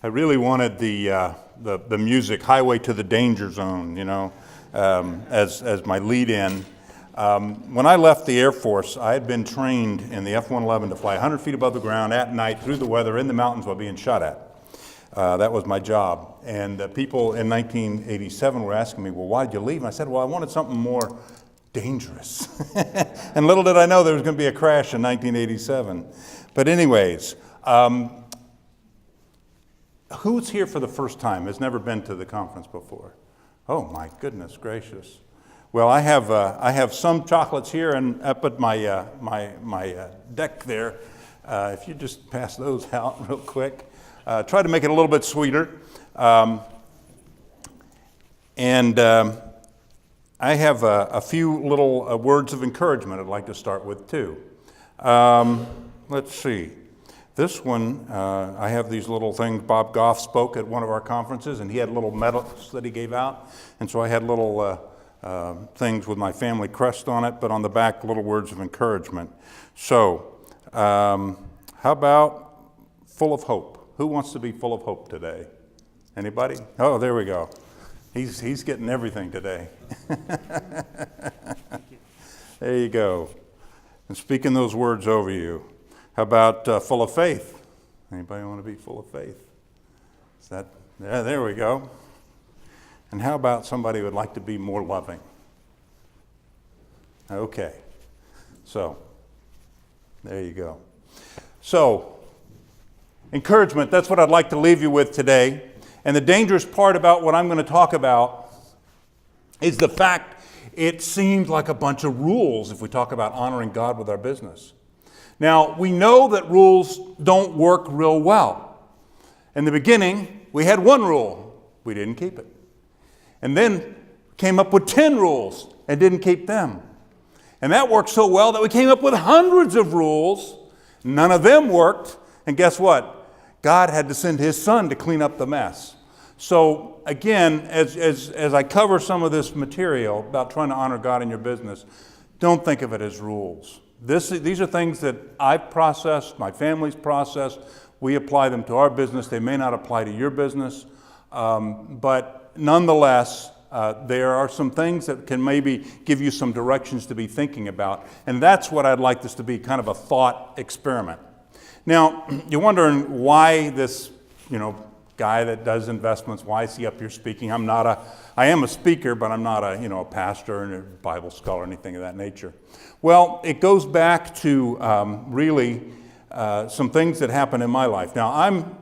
I really wanted the music "Highway to the Danger Zone," as my lead-in. When I left the Air Force, I had been trained in the F-111 to fly 100 feet above the ground at night through the weather in the mountains while being shot at. That was my job. And people in 1987 were asking me, well, why did you leave? And I said, well, I wanted something more dangerous. And little did I know there was going to be a crash in 1987. But anyways, who's here for the first time, has never been to the conference before? Oh, my goodness gracious. Well, I have some chocolates here and up at my deck there. If you just pass those out real quick. Try to make it a little bit sweeter. And I have a few little words of encouragement I'd like to start with too. Let's see. This one, I have these little things. Bob Goff spoke at one of our conferences, and he had little medals that he gave out. And so I had little things with my family crest on it, but on the back, little words of encouragement. So, how about full of hope? Who wants to be full of hope today? Anybody? Oh, there we go. He's getting everything today. There you go. And speaking those words over you. How about full of faith? Anybody want to be full of faith? Is that, yeah, there we go. And how about somebody who would like to be more loving? Okay. So, there you go. So, encouragement, that's what I'd like to leave you with today. And the dangerous part about what I'm going to talk about is the fact it seems like a bunch of rules if we talk about honoring God with our business. Now, we know that rules don't work real well. In the beginning, we had one rule. We didn't keep it. And then came up with 10 rules and didn't keep them. And that worked so well that we came up with hundreds of rules. None of them worked. And guess what? God had to send his son to clean up the mess. So again, as I cover some of this material about trying to honor God in your business, don't think of it as rules. These are things that I've processed, my family's processed. We apply them to our business. They may not apply to your business. But nonetheless, there are some things that can maybe give you some directions to be thinking about. And that's what I'd like this to be, kind of a thought experiment. Now, you're wondering why this, guy that does investments, why is he up here speaking? I am a speaker, but I'm not a pastor and a Bible scholar or anything of that nature. Well, it goes back to really some things that happened in my life. Now, I'm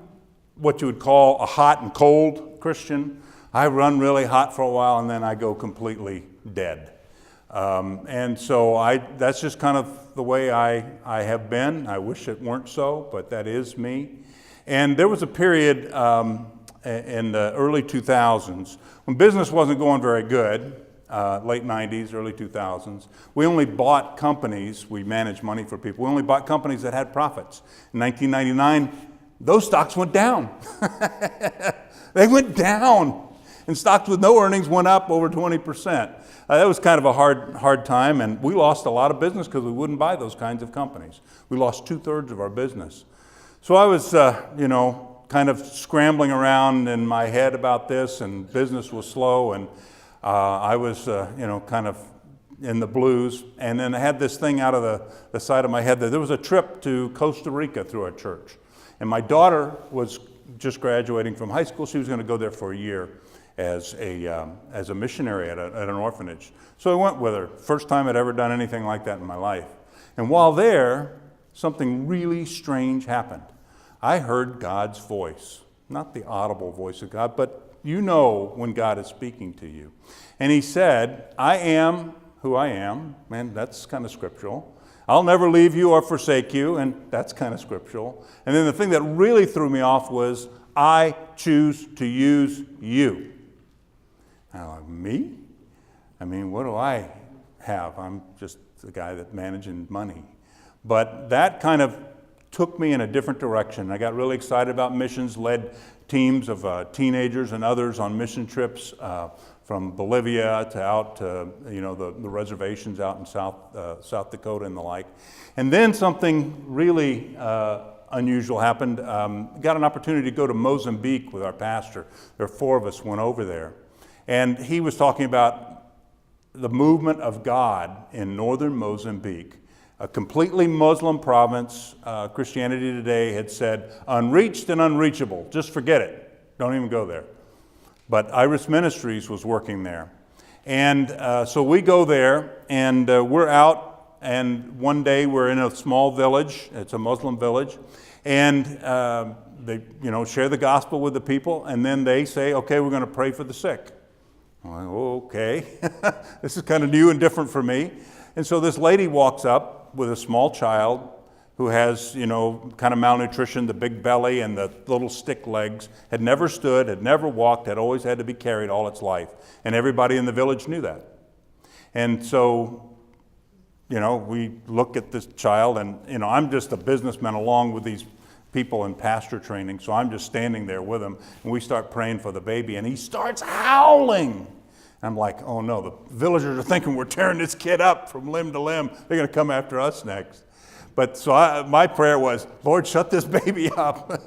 what you would call a hot and cold Christian. I run really hot for a while and then I go completely dead. And so that's just kind of the way I have been. I wish it weren't so, but that is me. And there was a period in the early 2000s when business wasn't going very good, late 90s, early 2000s. We only bought companies, we managed money for people, we only bought companies that had profits. In 1999, those stocks went down. They went down. And stocks with no earnings went up over 20%. That was kind of a hard time, and we lost a lot of business because we wouldn't buy those kinds of companies. We lost 2/3 of our business. So I was, kind of scrambling around in my head about this, and business was slow, and I was, kind of in the blues. And then I had this thing out of the side of my head that there was a trip to Costa Rica through our church. And my daughter was just graduating from high school. She was going to go there for a year as a missionary at an orphanage. So I went with her. First time I'd ever done anything like that in my life. And while there, something really strange happened. I heard God's voice, not the audible voice of God, but you know when God is speaking to you. And he said, I am who I am, and that's kind of scriptural. I'll never leave you or forsake you, and that's kind of scriptural. And then the thing that really threw me off was, I choose to use you. And I'm like, me? I mean, what do I have? I'm just the guy that's managing money. But that kind of took me in a different direction. I got really excited about missions, led teams of teenagers and others on mission trips from Bolivia to out to the reservations out in South Dakota and the like. And then something really unusual happened. Got an opportunity to go to Mozambique with our pastor. There were 4 of us went over there. And he was talking about the movement of God in northern Mozambique, a completely Muslim province. Christianity Today had said, unreached and unreachable. Just forget it. Don't even go there. But Iris Ministries was working there. And so we go there, and we're out, and one day we're in a small village. It's a Muslim village. And they, share the gospel with the people, and then they say, okay, we're going to pray for the sick. I'm like, okay, this is kind of new and different for me. And so this lady walks up with a small child who has, kind of malnutrition, the big belly and the little stick legs, had never stood, had never walked, had always had to be carried all its life. And everybody in the village knew that. And so, we look at this child, and, I'm just a businessman along with these people in pastor training, so I'm just standing there with him, and we start praying for the baby, and he starts howling. I'm like, oh no, the villagers are thinking we're tearing this kid up from limb to limb. They're going to come after us next. But so my prayer was, Lord, shut this baby up.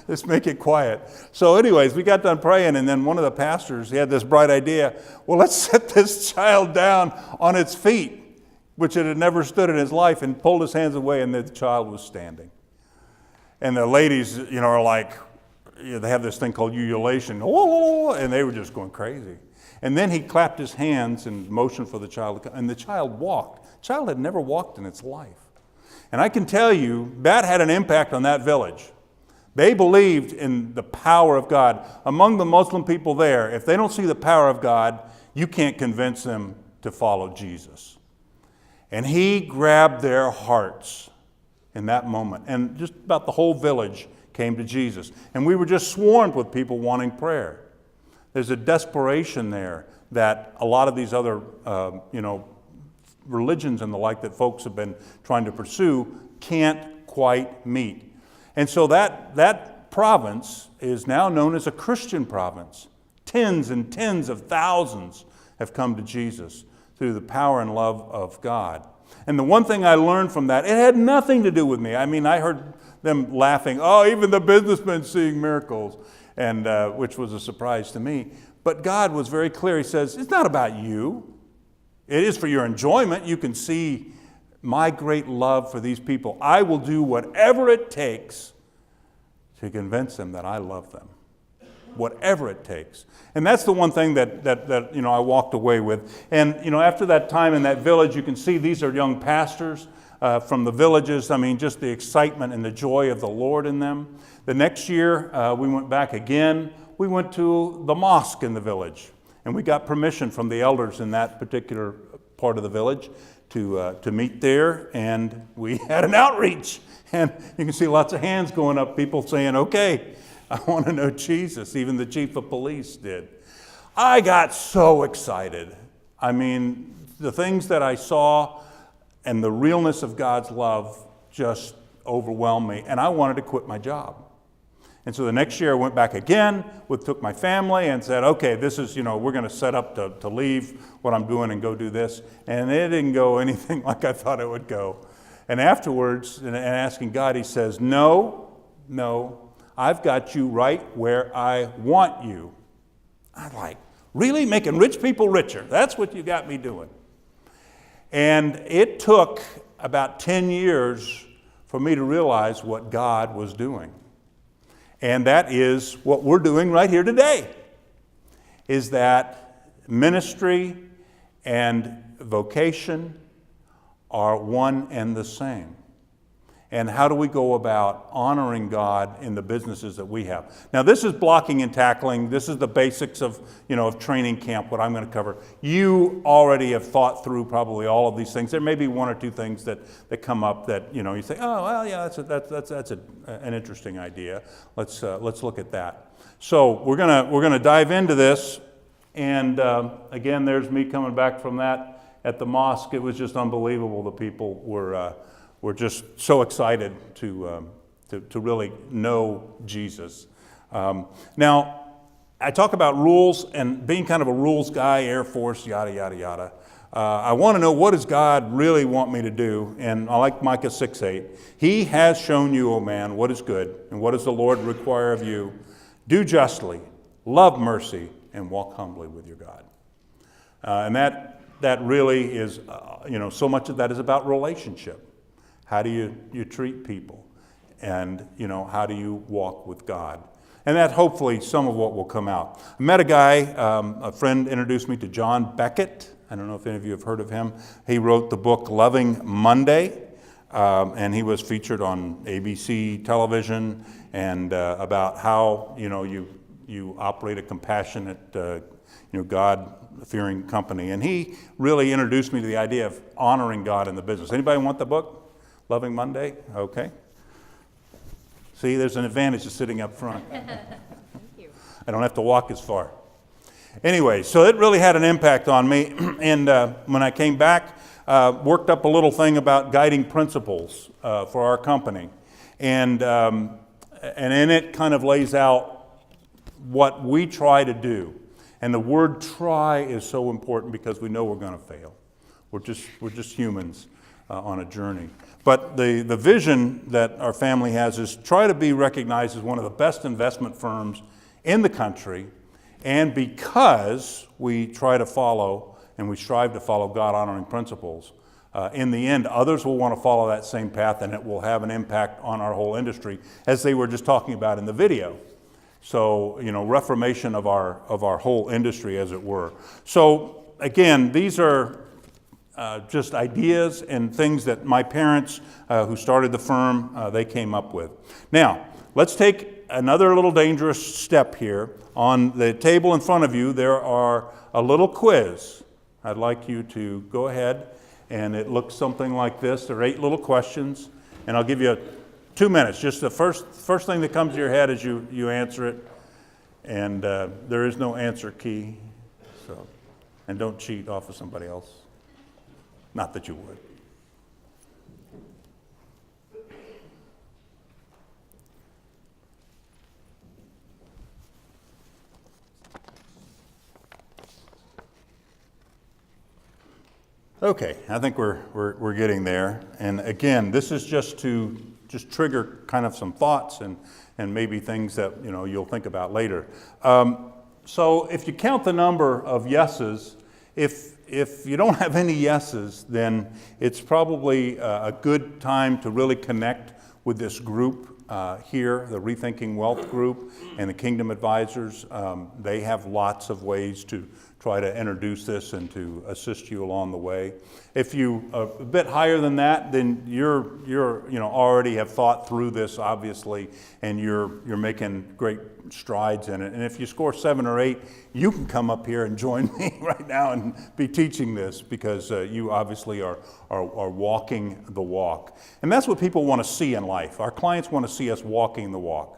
Let's make it quiet. So anyways, we got done praying, and then one of the pastors, he had this bright idea, well, let's set this child down on its feet, which it had never stood in his life, and pulled his hands away, and the child was standing. And the ladies, are like, they have this thing called ululation, and they were just going crazy. And then he clapped his hands and motioned for the child to come, and the child walked. The child had never walked in its life. And I can tell you, that had an impact on that village. They believed in the power of God. Among the Muslim people there, if they don't see the power of God, you can't convince them to follow Jesus. And he grabbed their hearts in that moment. And just about the whole village came to Jesus. And we were just swarmed with people wanting prayer. There's a desperation there that a lot of these other, religions and the like that folks have been trying to pursue can't quite meet. And so that province is now known as a Christian province. Tens and tens of thousands have come to Jesus through the power and love of God. And the one thing I learned from that, it had nothing to do with me. I mean, I heard them laughing, oh, even the businessmen seeing miracles, and which was a surprise to me. But God was very clear. He says, it's not about you. It is for your enjoyment. You can see my great love for these people. I will do whatever it takes to convince them that I love them. Whatever it takes. And that's the one thing that I walked away with. And after that time in that village, you can see these are young pastors from the villages. I mean, just the excitement and the joy of the Lord in them. The next year, we went back again. We went to the mosque in the village, and we got permission from the elders in that particular part of the village to meet there, and we had an outreach. And you can see lots of hands going up, people saying, okay, I want to know Jesus. Even the chief of police did. I got so excited. I mean, the things that I saw and the realness of God's love just overwhelmed me, and I wanted to quit my job. And so the next year I went back again, took my family and said, okay, this is, we're going to set up to leave what I'm doing and go do this. And it didn't go anything like I thought it would go. And afterwards, and asking God, he says, no, I've got you right where I want you. I'm like, really? Making rich people richer? That's what you got me doing. And it took about 10 years for me to realize what God was doing. And that is what we're doing right here today, is that ministry and vocation are one and the same. And how do we go about honoring God in the businesses that we have? Now, this is blocking and tackling. This is the basics of training camp, what I'm going to cover. You already have thought through probably all of these things. There may be one or two things that come up that you say, oh, well, yeah, that's an interesting idea. Let's look at that. So we're gonna dive into this. And again, there's me coming back from that at the mosque. It was just unbelievable. The people were just so excited to really know Jesus. Now, I talk about rules and being kind of a rules guy, Air Force, yada, yada, yada. I want to know, what does God really want me to do? And I like Micah 6:8. He has shown you, O man, what is good, and what does the Lord require of you? Do justly, love mercy, and walk humbly with your God. And that really is, so much of that is about relationship. How do you treat people? And, how do you walk with God? And that hopefully some of what will come out. I met a guy, a friend introduced me to John Beckett. I don't know if any of you have heard of him. He wrote the book Loving Monday, and he was featured on ABC television, and about how, you operate a compassionate, God-fearing company. And he really introduced me to the idea of honoring God in the business. Anybody want the book, Loving Monday? Okay. See, there's an advantage to sitting up front. Thank you. I don't have to walk as far. Anyway, so it really had an impact on me. And when I came back, worked up a little thing about guiding principles for our company. And in it kind of lays out what we try to do. And the word try is so important because we know we're going to fail. We're just humans on a journey. But the vision that our family has is try to be recognized as one of the best investment firms in the country. And because we try to follow and we strive to follow God-honoring principles, in the end, others will want to follow that same path, and it will have an impact on our whole industry, as they were just talking about in the video. So, reformation of our whole industry, as it were. So, again, these are just ideas and things that my parents, who started the firm, they came up with. Now, let's take another little dangerous step here. On the table in front of you, there are a little quiz. I'd like you to go ahead, and it looks something like this. There are 8 little questions, and I'll give you 2 minutes. Just the first thing that comes to your head as you answer it, and there is no answer key. So, and don't cheat off of somebody else. Not that you would. Okay, I think we're getting there. And again, this is just to trigger kind of some thoughts and maybe things that you'll think about later. So if you count the number of yeses, if you don't have any yeses, then it's probably a good time to really connect with this group here, the Rethinking Wealth group and the Kingdom Advisors. They have lots of ways to try to introduce this and to assist you along the way. If you are a bit higher than that, then you're already have thought through this, obviously, and you're making great strides in it. And if you score 7 or 8, you can come up here and join me right now and be teaching this, because you obviously are walking the walk. And that's what people want to see in life. Our clients want to see us walking the walk.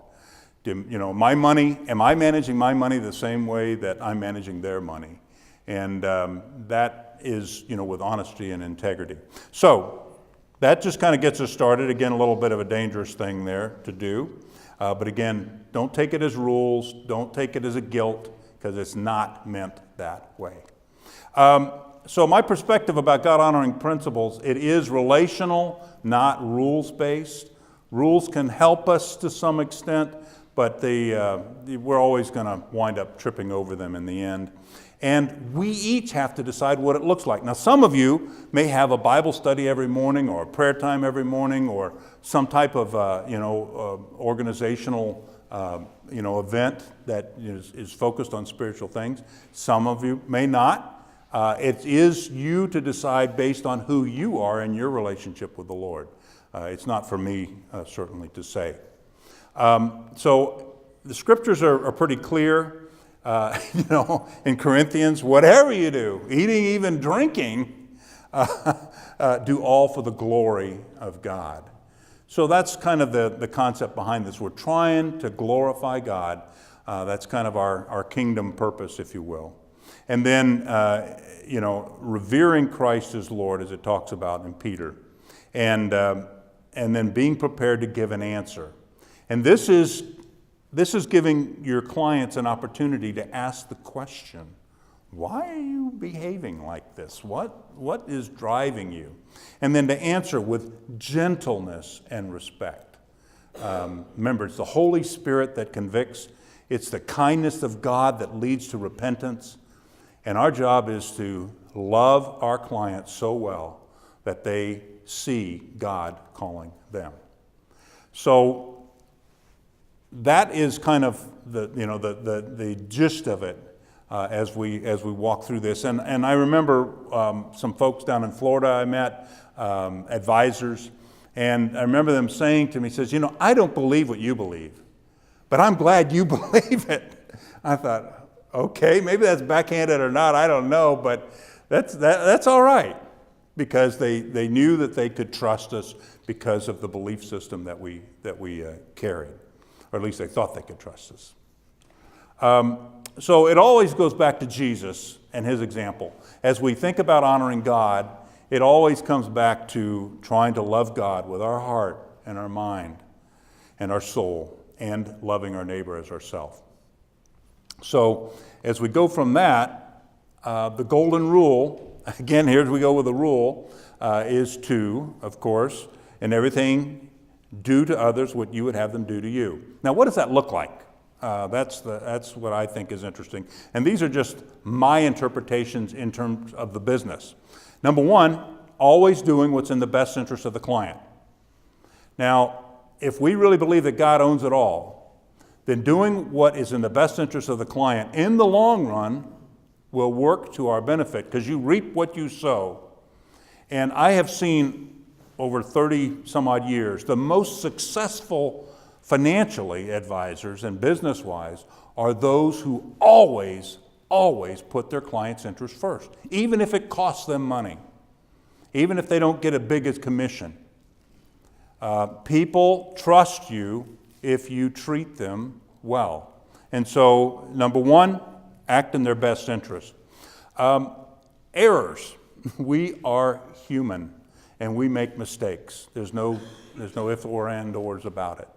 My money, am I managing my money the same way that I'm managing their money? And that is, with honesty and integrity. So that just kind of gets us started. Again, a little bit of a dangerous thing there to do. But again, don't take it as rules. Don't take it as a guilt, because it's not meant that way. So my perspective about God-honoring principles, it is relational, not rules-based. Rules can help us to some extent, but we're always going to wind up tripping over them in the end. And we each have to decide what it looks like. Now, some of you may have a Bible study every morning, or a prayer time every morning, or some type of organizational event that is focused on spiritual things. Some of you may not. It is you to decide based on who you are in your relationship with the Lord. It's not for me, certainly, to say. So the scriptures are pretty clear. In Corinthians, whatever you do, eating, even drinking, do all for the glory of God. So that's kind of the concept behind this. We're trying to glorify God. That's kind of our kingdom purpose, if you will. And then, revering Christ as Lord, as it talks about in Peter. And then being prepared to give an answer. And this is giving your clients an opportunity to ask the question, Why are you behaving like this? What is driving you? And then to answer with gentleness and respect. Remember, it's the Holy Spirit that convicts. It's the kindness of God that leads to repentance. And our job is to love our clients so well that they see God calling them. So that is kind of the gist of it as we walk through this. And I remember some folks down in Florida I met, advisors, and I remember them saying to me, says, I don't believe what you believe, but I'm glad you believe it. I thought, okay, maybe that's backhanded or not, I don't know, but that's all right, because they knew that they could trust us because of the belief system that we carried, or at least they thought they could trust us. So it always goes back to Jesus and his example. As we think about honoring God, it always comes back to trying to love God with our heart and our mind and our soul, and loving our neighbor as ourselves. So as we go from that, the golden rule, again, here we go with the rule, is to, of course, in everything, do to others what you would have them do to you. Now, what does that look like? That's what I think is interesting. And these are just my interpretations in terms of the business. Number one, always doing what's in the best interest of the client. Now, if we really believe that God owns it all, then doing what is in the best interest of the client in the long run will work to our benefit, because you reap what you sow. And I have seen over 30 some odd years, the most successful financially advisors and business-wise are those who always put their client's interest first, even if it costs them money, even if they don't get a big commission. People trust you if you treat them well. And so, number one, act in their best interest. Errors. We are human, and we make mistakes. There's no if or and ors about it.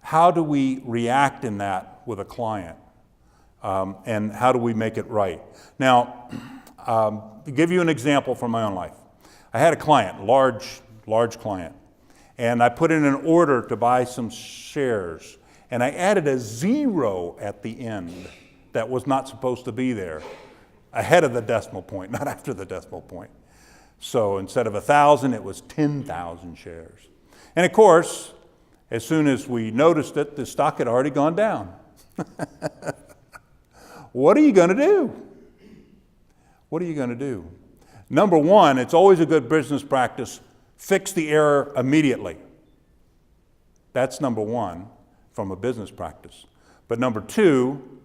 How do we react in that with a client? And how do we make it right? Now, to give you an example from my own life. I had a client, large client, and I put in an order to buy some shares, and I added a 0 at the end that was not supposed to be there, ahead of the decimal point, not after the decimal point. So instead of 1,000, it was 10,000 shares. And of course, as soon as we noticed it, the stock had already gone down. What are you going to do? What are you going to do? Number one, it's always a good business practice, fix the error immediately. That's number one from a business practice. But number two,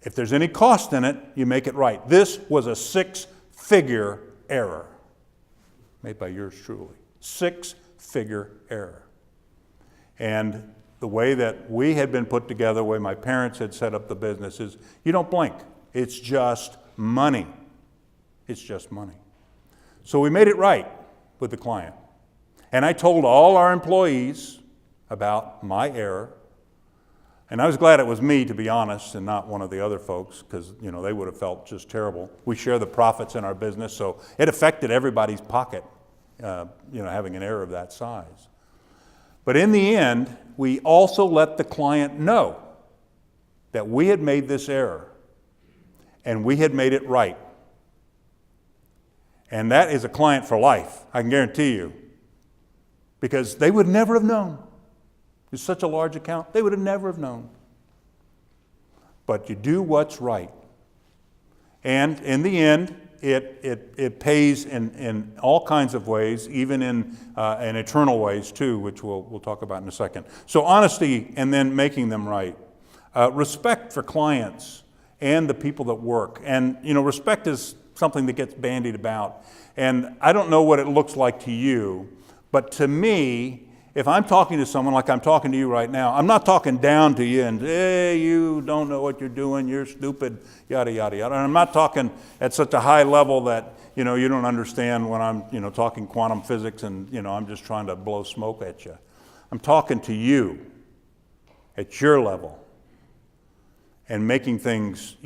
if there's any cost in it, you make it right. This was a 6-figure error made by yours truly. 6-figure error. And the way that we had been put together, the way my parents had set up the business is, you don't blink. It's just money. It's just money. So we made it right with the client. And I told all our employees about my error. And I was glad it was me, to be honest, and not one of the other folks, because they would have felt just terrible. We share the profits in our business, so it affected everybody's pocket, having an error of that size. But in the end, we also let the client know that we had made this error, and we had made it right. And that is a client for life, I can guarantee you, because they would never have known. It's such a large account, they would have never have known. But you do what's right. And in the end, it pays in all kinds of ways, even in eternal ways too, which we'll talk about in a second. So honesty and then making them right. Respect for clients and the people that work. And respect is something that gets bandied about. And I don't know what it looks like to you, but to me, if I'm talking to someone like I'm talking to you right now, I'm not talking down to you and, hey, you don't know what you're doing, you're stupid, yada, yada, yada. And I'm not talking at such a high level that, you don't understand when I'm, talking quantum physics and, I'm just trying to blow smoke at you. I'm talking to you at your level and making things,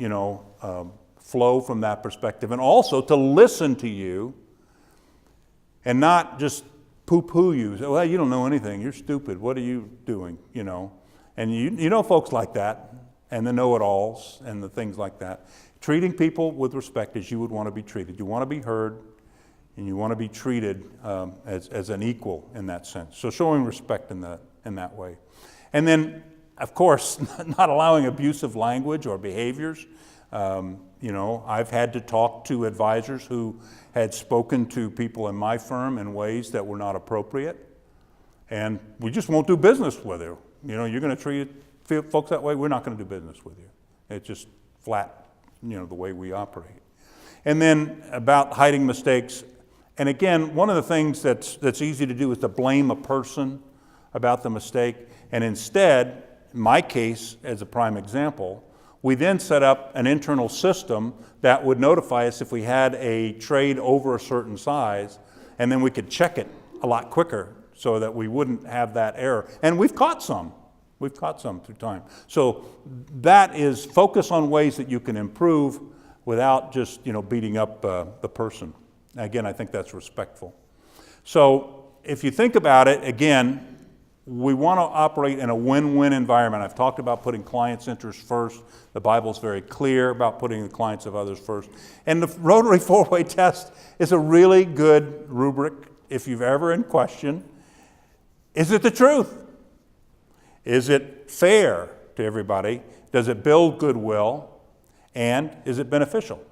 flow from that perspective, and also to listen to you and not just poo-poo you. Say, well, you don't know anything. You're stupid. What are you doing? You know, and you know folks like that, and the know-it-alls and the things like that. Treating people with respect as you would want to be treated. You want to be heard, and you want to be treated as an equal in that sense. So showing respect in that way. And then, of course, not allowing abusive language or behaviors. You know, I've had to talk to advisors who had spoken to people in my firm in ways that were not appropriate, and we just won't do business with you. You know, you're going to treat folks that way, we're not going to do business with you. It's just flat, you know, the way we operate. And then about hiding mistakes, and again, one of the things that's easy to do is to blame a person about the mistake, and instead, in my case, as a prime example, we then set up an internal system that would notify us if we had a trade over a certain size, and then we could check it a lot quicker so that we wouldn't have that error. And we've caught some. We've caught some through time. So that is focus on ways that you can improve without just, you know, beating up the person. Again, I think that's respectful. So if you think about it, again, we want to operate in a win-win environment. I've talked about putting clients' interests first. The Bible's very clear about putting the clients of others first. And the Rotary four-way test is a really good rubric if you've ever in question. Is it the truth? Is it fair to everybody? Does it build goodwill? And is it beneficial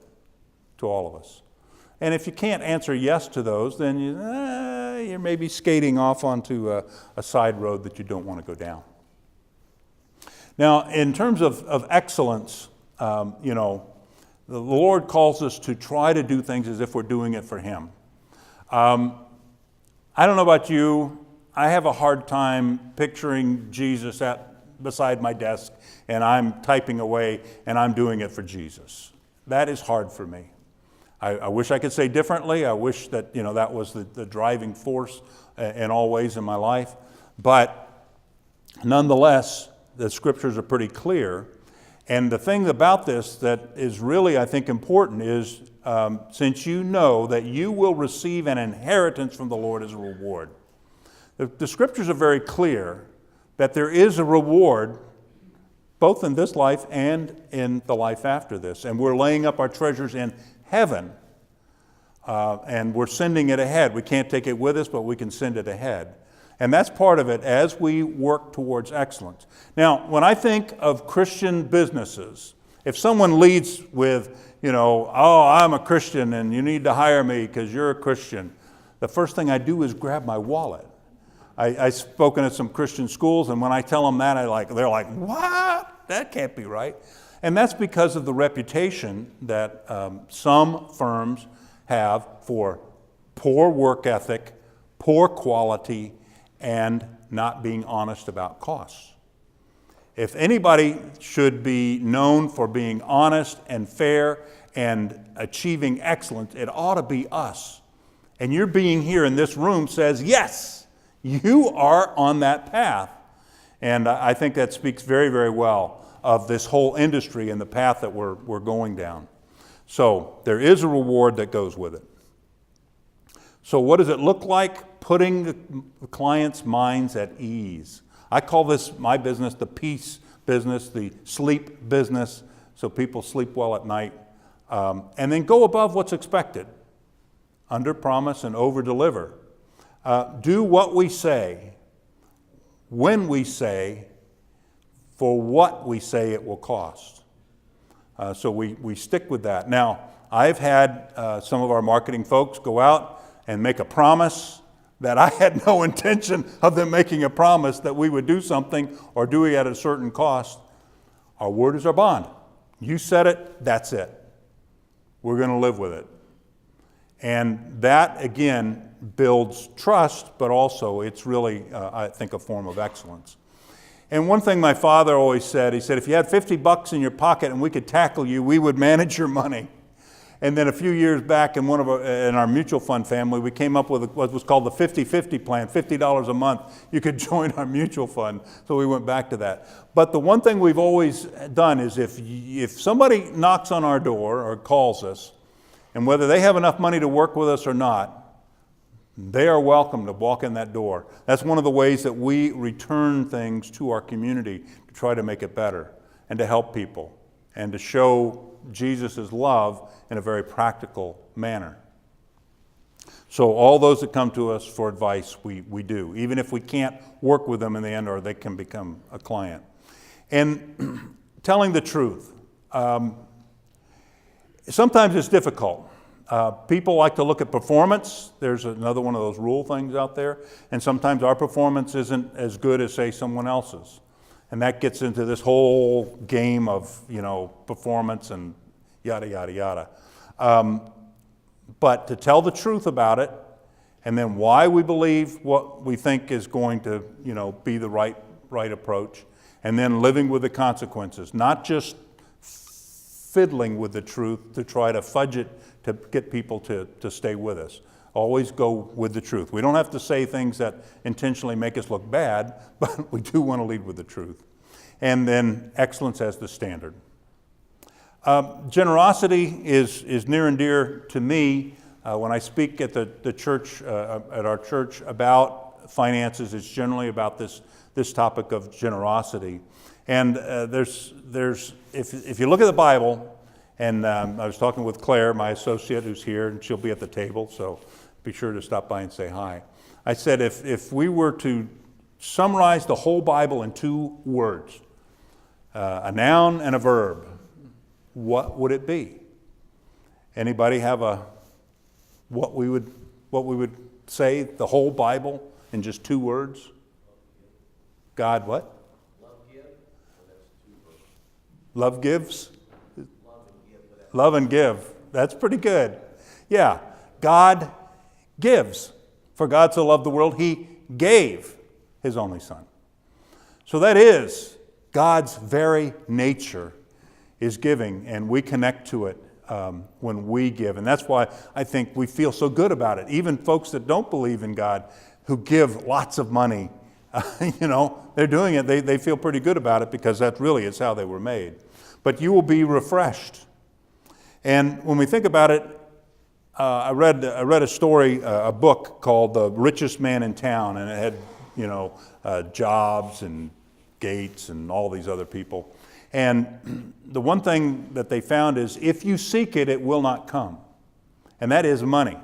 to all of us? And if you can't answer yes to those, then you're maybe skating off onto a side road that you don't want to go down. Now, in terms of excellence, you know, the Lord calls us to try to do things as if we're doing it for Him. I don't know about you, I have a hard time picturing Jesus beside my desk and I'm typing away and I'm doing it for Jesus. That is hard for me. I wish I could say differently. I wish that, you know, that was the driving force in all ways in my life. But nonetheless, the scriptures are pretty clear. And the thing about this that is really, I think, important is since you know that you will receive an inheritance from the Lord as a reward. The scriptures are very clear that there is a reward both in this life and in the life after this. And we're laying up our treasures in heaven, and we're sending it ahead. We can't take it with us, but we can send it ahead. And that's part of it as we work towards excellence. Now, when I think of Christian businesses, if someone leads with, you know, oh, I'm a Christian and you need to hire me because you're a Christian, the first thing I do is grab my wallet. I've spoken at some Christian schools, and when I tell them that, they're like, what? That can't be right. And that's because of the reputation that some firms have for poor work ethic, poor quality, and not being honest about costs. If anybody should be known for being honest and fair and achieving excellence, it ought to be us. And your being here in this room says, yes, you are on that path. And I think that speaks very, very well of this whole industry and the path that we're going down. So there is a reward that goes with it. So what does it look like? Putting the client's minds at ease. I call this, my business, the peace business, the sleep business, so people sleep well at night. And then go above what's expected. Under promise and over deliver. Do what we say, when we say, for what we say it will cost. So we stick with that. Now, I've had some of our marketing folks go out and make a promise that I had no intention of them making a promise that we would do something or do it at a certain cost. Our word is our bond. You said it, that's it. We're going to live with it. And that, again, builds trust, but also it's really, I think, a form of excellence. And one thing my father always said, he said, if you had $50 in your pocket and we could tackle you, we would manage your money. And then a few years back in our mutual fund family, we came up with what was called the 50-50 plan, $50 a month. You could join our mutual fund. So we went back to that. But the one thing we've always done is if somebody knocks on our door or calls us, and whether they have enough money to work with us or not, they are welcome to walk in that door. That's one of the ways that we return things to our community to try to make it better and to help people and to show Jesus' love in a very practical manner. So all those that come to us for advice, we do, even if we can't work with them in the end or they can become a client. And telling the truth. Sometimes it's difficult. People like to look at performance. There's another one of those rule things out there. And sometimes our performance isn't as good as, say, someone else's. And that gets into this whole game of, performance and yada, yada, yada. But to tell the truth about it, and then why we believe what we think is going to, be the right approach, and then living with the consequences, not just fiddling with the truth to try to fudge it to get people to stay with us. Always go with the truth. We don't have to say things that intentionally make us look bad, but we do want to lead with the truth. And then excellence as the standard. Generosity is near and dear to me. When I speak at the church, at our church about finances, it's generally about this topic of generosity. And if you look at the Bible, and I was talking with Claire, my associate, who's here, and she'll be at the table, so be sure to stop by and say hi. I said if we were to summarize the whole Bible in 2 words, a noun and a verb, what would it be? Anybody have what we would say the whole Bible in just 2 words? God what? Love gives? Love and give. That's pretty good. Yeah. God gives. For God so loved the world, He gave His only Son. So that is God's very nature is giving, and we connect to it when we give. And that's why I think we feel so good about it. Even folks that don't believe in God, who give lots of money, they're doing it. They feel pretty good about it because that really is how they were made. But you will be refreshed. And when we think about it, I read a story, a book called The Richest Man in Town, and it had, Jobs and Gates and all these other people. And the one thing that they found is if you seek it, it will not come. And that is money.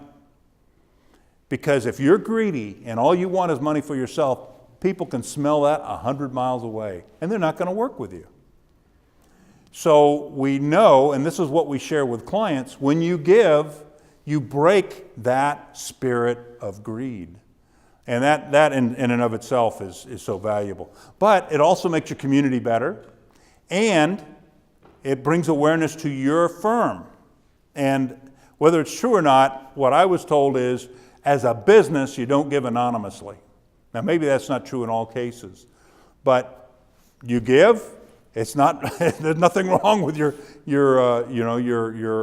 Because if you're greedy and all you want is money for yourself, people can smell that 100 miles away, and they're not going to work with you. So we know, and this is what we share with clients, when you give, you break that spirit of greed. And that in and of itself is so valuable. But it also makes your community better, and it brings awareness to your firm. And whether it's true or not, what I was told is, as a business, you don't give anonymously. Now, maybe that's not true in all cases, but you give. It's not. There's nothing wrong with your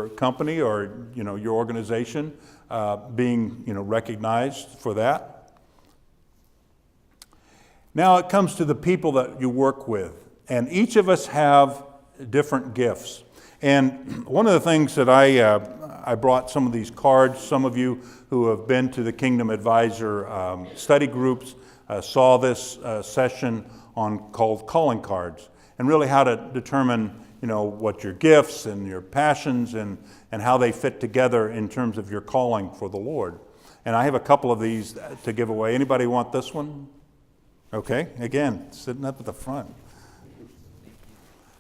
company or your organization being recognized for that. Now it comes to the people that you work with, and each of us have different gifts. And one of the things that I brought some of these cards. Some of you who have been to the Kingdom Advisor study groups saw this session called calling cards. And really how to determine, what your gifts and your passions and how they fit together in terms of your calling for the Lord. And I have a couple of these to give away. Anybody want this one? Okay, again, sitting up at the front.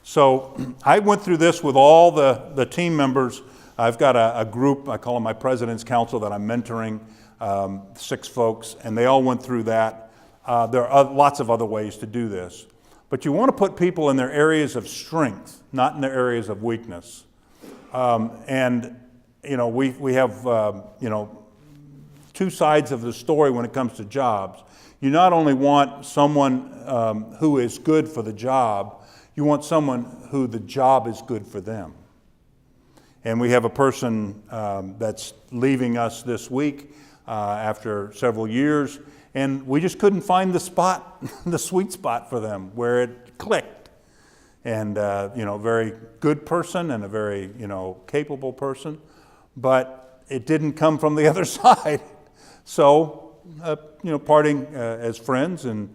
So I went through this with all the team members. I've got a group, I call them my President's Council, that I'm mentoring, 6 folks, and they all went through that. There are lots of other ways to do this. But you want to put people in their areas of strength, not in their areas of weakness. We have 2 sides of the story when it comes to jobs. You not only want someone who is good for the job, you want someone who the job is good for them. And we have a person that's leaving us this week after several years, and we just couldn't find the spot, the sweet spot for them where it clicked. And, very good person and a very, capable person, but it didn't come from the other side. So, parting as friends, and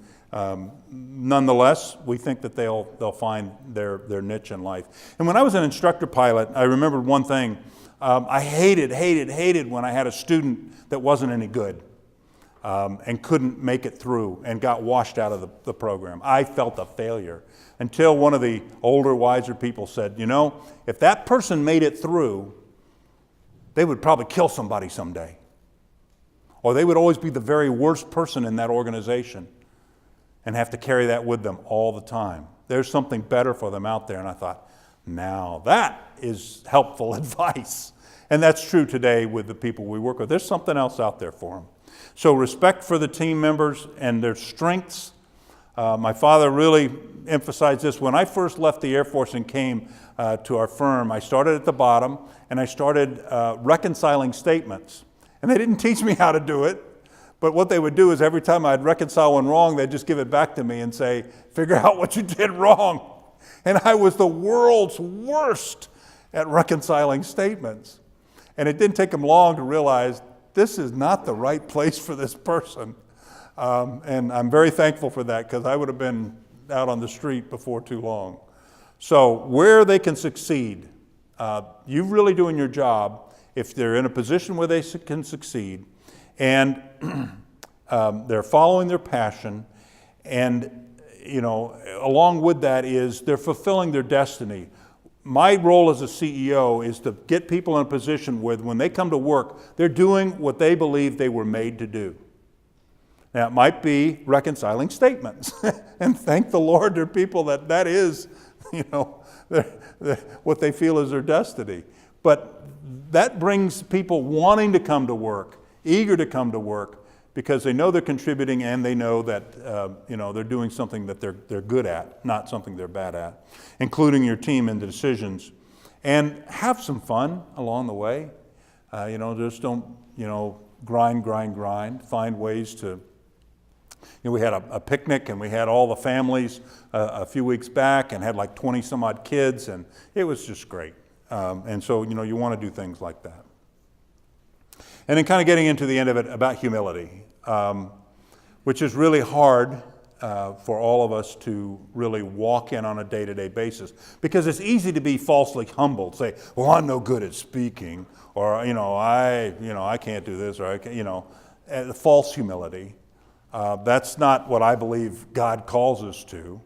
nonetheless, we think that they'll find their niche in life. And when I was an instructor pilot, I remembered one thing. I hated when I had a student that wasn't any good and couldn't make it through and got washed out of the program. I felt a failure until one of the older, wiser people said, if that person made it through, they would probably kill somebody someday. Or they would always be the very worst person in that organization and have to carry that with them all the time. There's something better for them out there. And I thought, now that is helpful advice. And that's true today with the people we work with. There's something else out there for them. So respect for the team members and their strengths. My father really emphasized this. When I first left the Air Force and came to our firm, I started at the bottom and I started reconciling statements. And they didn't teach me how to do it, but what they would do is every time I'd reconcile one wrong, they'd just give it back to me and say, figure out what you did wrong. And I was the world's worst at reconciling statements. And it didn't take them long to realize this is not the right place for this person. And I'm very thankful for that, because I would have been out on the street before too long. So where they can succeed, you're really doing your job if they're in a position where they can succeed, and they're following their passion, and along with that is they're fulfilling their destiny. My role as a CEO is to get people in a position where when they come to work, they're doing what they believe they were made to do. Now, it might be reconciling statements, and thank the Lord there are people that is, what they feel is their destiny. But that brings people wanting to come to work, eager to come to work, because they know they're contributing and they know that they're doing something that they're good at, not something they're bad at, including your team in the decisions. And have some fun along the way. Just don't grind. Find ways to. We had a picnic, and we had all the families a few weeks back, and had like 20 some odd kids, and it was just great. And so, you want to do things like that. And then kind of getting into the end of it about humility, which is really hard for all of us to really walk in on a day-to-day basis, because it's easy to be falsely humbled, say, well, I'm no good at speaking, or, I can't do this, or I can't, false humility. That's not what I believe God calls us to,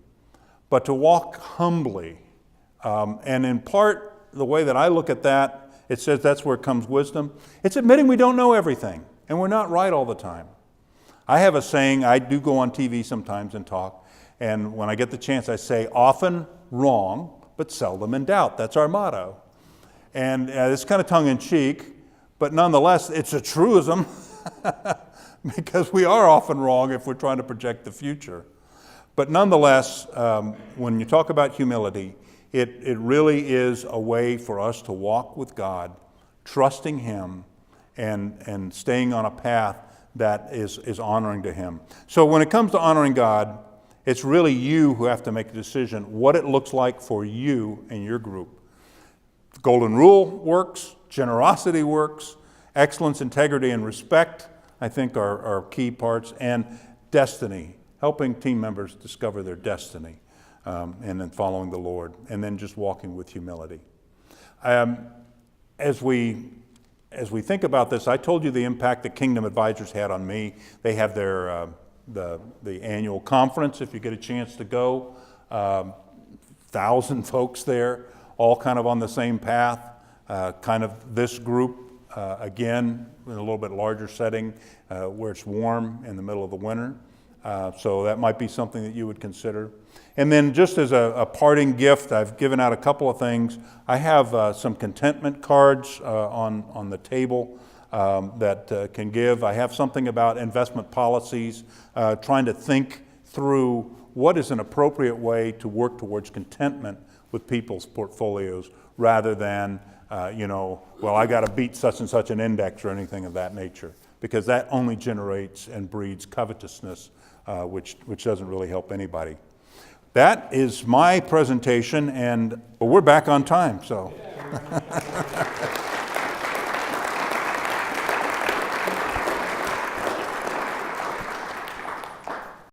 but to walk humbly. And in part, the way that I look at that, it says that's where comes wisdom. It's admitting we don't know everything, and we're not right all the time. I have a saying, I do go on TV sometimes and talk, and when I get the chance, I say, often wrong, but seldom in doubt. That's our motto. And it's kind of tongue-in-cheek, but nonetheless, it's a truism, because we are often wrong if we're trying to project the future. But nonetheless, when you talk about humility, it really is a way for us to walk with God, trusting Him, and staying on a path that is honoring to Him. So when it comes to honoring God, it's really you who have to make a decision what it looks like for you and your group. The Golden Rule works, generosity works, excellence, integrity, and respect, I think, are key parts, and destiny, helping team members discover their destiny. And then following the Lord, and then just walking with humility. As we think about this, I told you the impact that Kingdom Advisors had on me. They have their the annual conference, if you get a chance to go. 1,000 folks there, all kind of on the same path. Kind of this group, again, in a little bit larger setting, where it's warm in the middle of the winter. So that might be something that you would consider. And then just as a parting gift, I've given out a couple of things. I have some contentment cards on the table that can give. I have something about investment policies, trying to think through what is an appropriate way to work towards contentment with people's portfolios rather than well, I got to beat such and such an index or anything of that nature, because that only generates and breeds covetousness, which doesn't really help anybody. That is my presentation, but we're back on time, so.